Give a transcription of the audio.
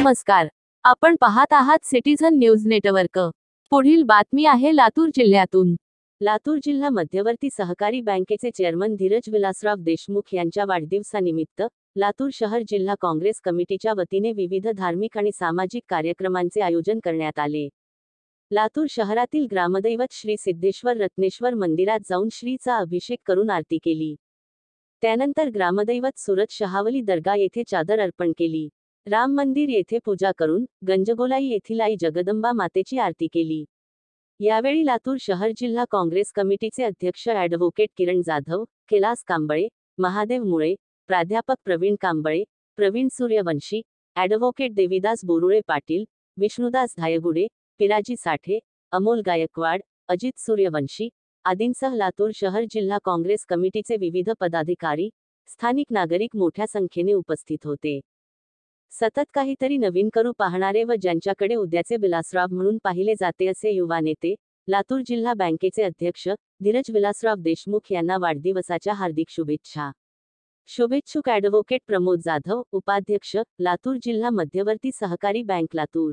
नमस्कार. आपण पाहत आहात सिटीझन न्यूज नेटवर्क. पुढील बातमी आहे लातूर जिल्ह्यातून. लातूर जिल्हा मध्यवर्ती सहकारी बँकेचे चेअरमन धीरज विलासराव देशमुख यांच्या वाढदिवसानिमित्त लातूर शहर जिल्हा काँग्रेस कमिटीच्या वतीने विविध धार्मिक आणि सामाजिक कार्यक्रमांचे आयोजन करण्यात आले. लातूर शहरातील ग्रामदैवत श्री सिद्धेश्वर रत्नेश्वर मंदिरात जाऊन श्रीचा अभिषेक करून आरती केली. त्यानंतर ग्रामदैवत सुरत शहावली दर्गा येथे चादर अर्पण केली. राम मंदिर येथे पूजा करून गंजगोलाई येथील आई जगदंबा मातेची आरती केली. यावेळी लातूर शहर जिल्हा काँग्रेस कमिटीचे अध्यक्ष ॲडव्होकेट किरण जाधव, कैलास कांबळे, महादेव मुळे, प्राध्यापक प्रवीण कांबळे, प्रवीण सूर्यवंशी, ॲडव्होकेट देवीदास बोरुळे पाटील, विष्णुदास धायगुडे, पिराजी साठे, अमोल गायकवाड, अजित सूर्यवंशी आदींसह लातूर शहर जिल्हा काँग्रेस कमिटीचे विविध पदाधिकारी, स्थानिक नागरिक मोठ्या संख्येने उपस्थित होते. सतत काहीतरी नवीन करू पाहणारे व ज्यांच्याकडे उद्याचे विलासराव म्हणून पाहिले जाते असे युवा नेते, लातूर जिल्हा बँकेचे अध्यक्ष धीरज विलासराव देशमुख यांना वाढदिवसाच्या हार्दिक शुभेच्छा. शुभेच्छुक ॲडव्होकेट प्रमोद जाधव, उपाध्यक्ष, लातूर जिल्हा मध्यवर्ती सहकारी बँक लातूर.